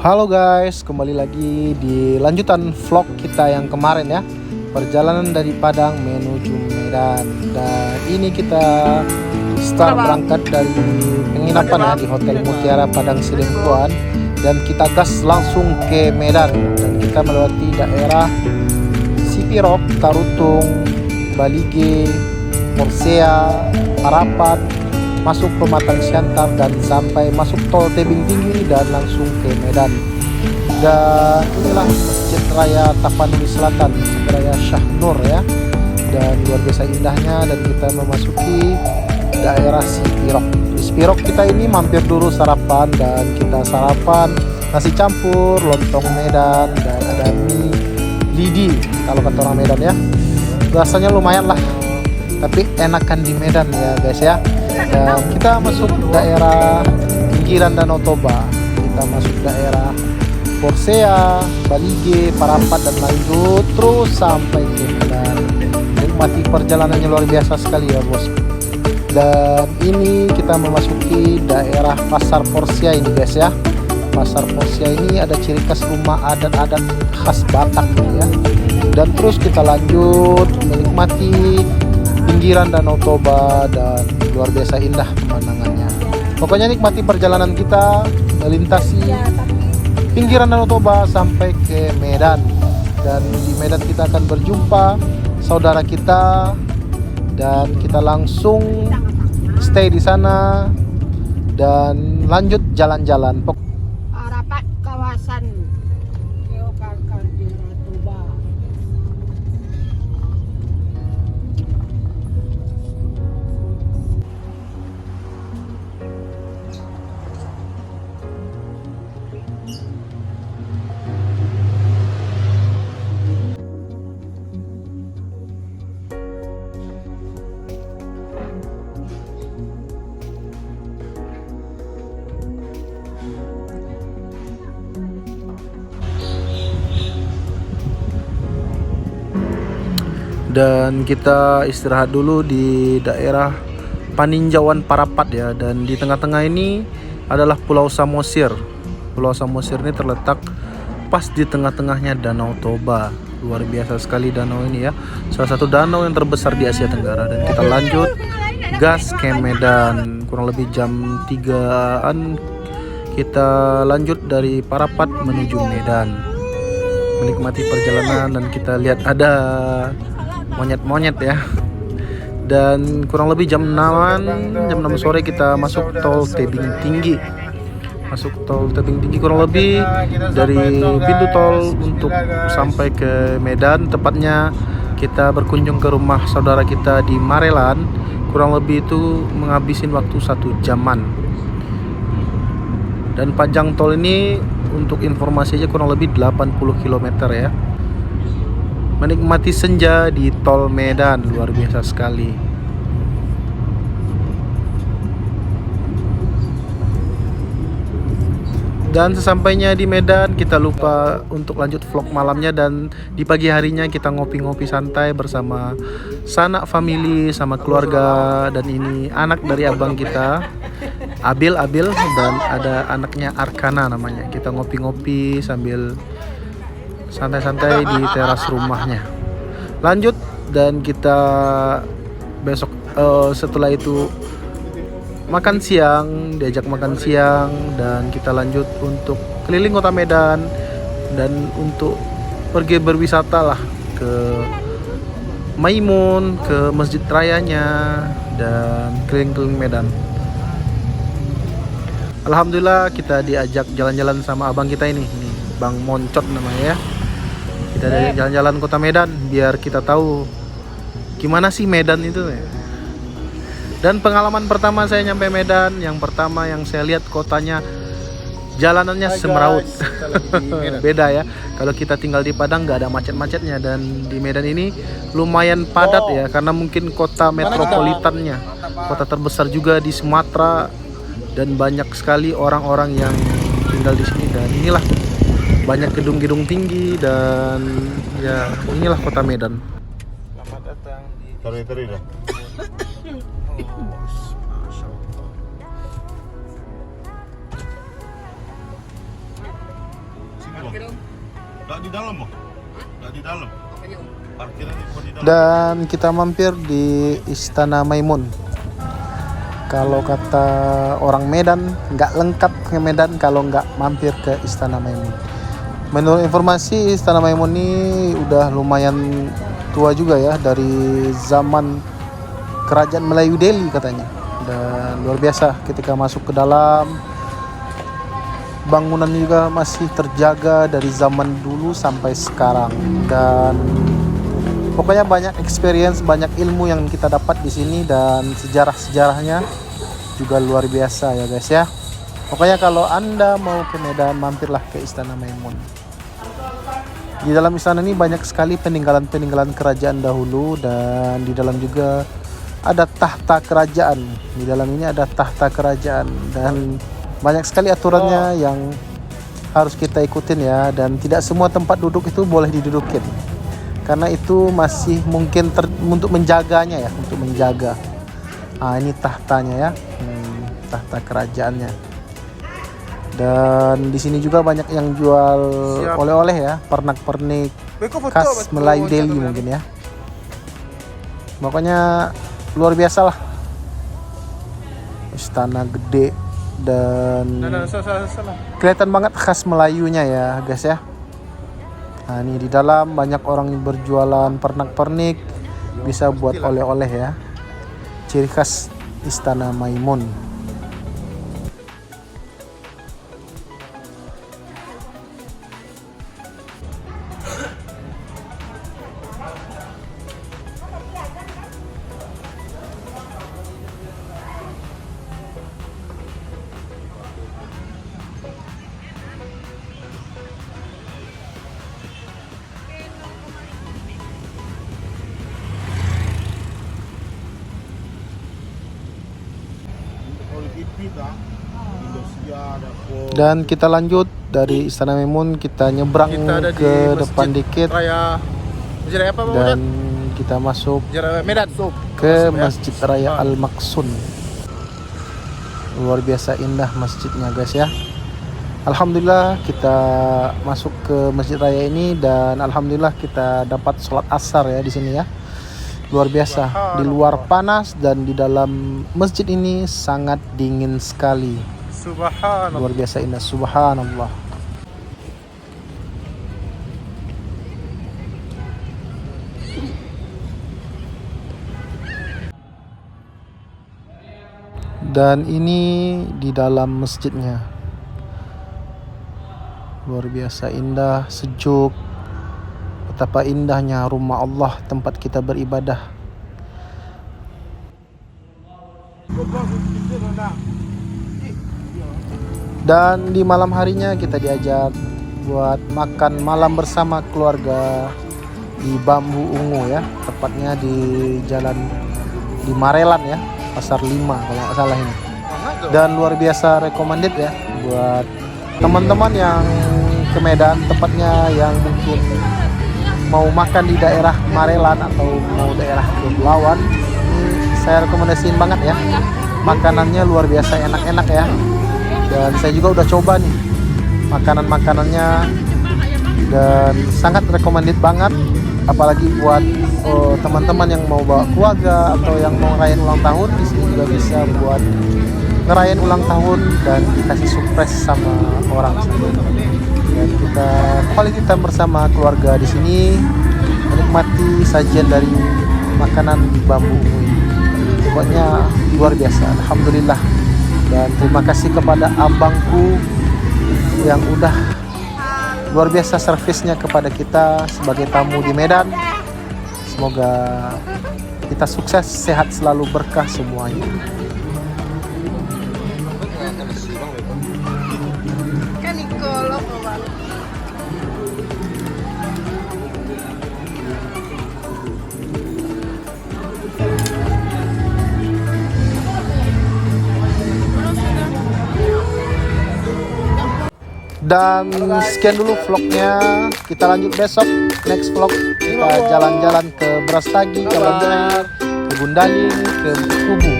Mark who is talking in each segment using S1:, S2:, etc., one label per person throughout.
S1: Halo guys, kembali lagi di lanjutan vlog kita yang kemarin ya. Perjalanan dari Padang menuju Medan. Dan ini kita start berangkat dari penginapan ya di Hotel Mutiara Padang Sidempuan. Dan kita gas langsung ke Medan. Dan kita melewati daerah Sipirok, Tarutung, Balige, Porsea, Parapat, masuk Pematang Siantar dan sampai masuk tol Tebing Tinggi dan langsung ke Medan. Dan inilah Masjid Raya Tapanuli Selatan, Masjid Raya Syah Nur ya. Dan luar biasa indahnya, dan kita memasuki daerah Sipirok. Di Sipirok kita ini mampir dulu sarapan, dan kita sarapan nasi campur, lontong Medan, dan ada mie lidi kalau kata orang Medan ya. Rasanya lumayan lah, tapi enakan di Medan ya guys ya. Dan kita masuk daerah pinggiran Danau Toba, kita masuk daerah Porsea, Balige, Parapat, dan lanjut terus sampai ke Medan. Nikmati perjalanannya luar biasa sekali ya bos. Dan ini kita memasuki daerah Pasar Porsea ini guys ya. Pasar Porsea ini ada ciri khas rumah adat-adat khas Batak ya. Dan terus kita lanjut menikmati pinggiran Danau Toba, dan luar biasa indah pemandangannya. Pokoknya nikmati perjalanan kita melintasi pinggiran Danau Toba sampai ke Medan. Dan di Medan kita akan berjumpa saudara kita, dan kita langsung stay di sana dan lanjut jalan-jalan.
S2: Rapat kawasan geopark di Toba.
S1: Dan kita istirahat dulu di daerah Paninjauan Parapat ya. Dan di tengah-tengah ini adalah Pulau Samosir. Pulau Samosir ini terletak pas di tengah-tengahnya Danau Toba. Luar biasa sekali danau ini ya, salah satu danau yang terbesar di Asia Tenggara. Dan kita lanjut gas ke Medan. Kurang lebih jam 3-an kita lanjut dari Parapat menuju Medan, menikmati perjalanan. Dan kita lihat ada monyet-monyet ya. Dan kurang lebih jam 6 sore kita masuk tol Tebing Tinggi. Masuk tol Tebing Tinggi kurang lebih dari pintu tol untuk sampai ke Medan. Tepatnya kita berkunjung ke rumah saudara kita di Marelan. Kurang lebih itu menghabisin waktu 1 jaman. Dan panjang tol ini untuk informasi aja kurang lebih 80 km ya. Menikmati senja di tol Medan, luar biasa sekali. Dan sesampainya di Medan kita lupa untuk lanjut vlog malamnya, dan di pagi harinya kita ngopi-ngopi santai bersama sanak family, sama keluarga. Dan ini anak dari abang kita, Abil, dan ada anaknya Arkana namanya. Kita ngopi-ngopi sambil santai-santai di teras rumahnya. Lanjut, dan kita besok setelah itu makan siang, diajak makan siang, dan kita lanjut untuk keliling kota Medan dan untuk pergi berwisata lah ke Maimun, ke masjid rayanya, dan keliling-keliling Medan. Alhamdulillah kita diajak jalan-jalan sama abang kita ini Bang Moncot namanya ya. Kita dari jalan-jalan kota Medan biar kita tahu gimana sih Medan itu ya. Dan pengalaman pertama saya nyampe Medan, yang pertama yang saya lihat kotanya, jalanannya semeraut. Beda ya. Kalau kita tinggal di Padang nggak ada macet-macetnya, dan di Medan ini lumayan padat ya, karena mungkin kota metropolitannya, kota terbesar juga di Sumatera, dan banyak sekali orang-orang yang tinggal di sini. Dan inilah banyak gedung-gedung tinggi, dan ya inilah kota Medan. Selamat datang di
S3: Teri dah.
S1: Masya Allah.
S3: Nggak di dalam, Bang. Nggak di dalam. Parkiran di dalam.
S1: Dan kita mampir di Istana Maimun. Kalau kata orang Medan, nggak lengkap ke Medan kalau nggak mampir ke Istana Maimun. Menurut informasi, Istana Maimun ini udah lumayan tua juga ya, dari zaman Kerajaan Melayu Delhi katanya. Dan luar biasa ketika masuk ke dalam, bangunan juga masih terjaga dari zaman dulu sampai sekarang. Dan pokoknya banyak experience, banyak ilmu yang kita dapat di sini, dan sejarah-sejarahnya juga luar biasa ya guys ya. Pokoknya kalau Anda mau ke Medan, mampirlah ke Istana Maimun. Di dalam istana ini banyak sekali peninggalan-peninggalan kerajaan dahulu, dan di dalam juga ada tahta kerajaan. Di dalam ini ada tahta kerajaan, dan banyak sekali aturannya yang harus kita ikutin ya. Dan tidak semua tempat duduk itu boleh didudukin, karena itu masih mungkin untuk menjaganya ya, untuk menjaga. Nah, ini tahtanya ya, tahta kerajaannya. Dan di sini juga banyak yang jual oleh-oleh ya, pernak-pernik khas Melayu Delhi mungkin ya. Makanya luar biasa lah, istana gede dan kelihatan banget khas Melayunya ya guys ya. Nah, ini di dalam banyak orang yang berjualan pernak-pernik, bisa buat oleh-oleh ya. Ciri khas Istana Maimun. Dan kita lanjut dari Istana Maimun, kita nyebrang ke depan dikit, dan kita masuk ke Masjid Raya Al-Maqsun. Luar biasa indah masjidnya guys ya. Alhamdulillah kita masuk ke Masjid Raya ini, dan alhamdulillah kita dapat sholat asar ya di sini ya. Luar biasa, di luar panas dan di dalam masjid ini sangat dingin sekali.
S3: Subhanallah.
S1: Luar biasa indah, subhanallah. Dan ini di dalam masjidnya. Luar biasa indah, sejuk. Betapa indahnya rumah Allah, tempat kita beribadah. Dan di malam harinya kita diajak buat makan malam bersama keluarga di Bambu Ungu ya. Tepatnya di jalan di Marelan ya, Pasar 5 kalau nggak salah ini. Dan luar biasa recommended ya buat teman-teman yang ke Medan, tepatnya yang mungkin mau makan di daerah Marelan atau mau daerah Kepulauan. Ini saya rekomendasiin banget ya. Makanannya luar biasa enak-enak ya. Dan saya juga udah coba nih makanan-makanannya, dan sangat recommended banget. Apalagi buat teman-teman yang mau bawa keluarga atau yang mau ngerayain ulang tahun, di sini juga bisa buat ngerayain ulang tahun dan dikasih surprise sama orang. Dan kita quality time bersama keluarga di sini, menikmati sajian dari makanan di Bambu Ungu ini. Pokoknya luar biasa, alhamdulillah. Dan terima kasih kepada abangku yang udah luar biasa servisnya kepada kita sebagai tamu di Medan. Semoga kita sukses, sehat selalu, berkah semuanya. Dan sekian dulu vlognya, kita lanjut besok, next vlog kita jalan-jalan ke Brastagi, ke Banjar, ke Gundaling, ke Kubu.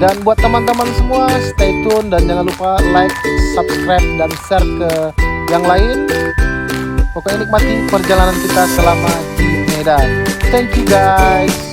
S1: Dan buat teman-teman semua stay tune dan jangan lupa like, subscribe dan share ke yang lain. Pokoknya nikmati perjalanan kita selama di Medan. Thank you guys.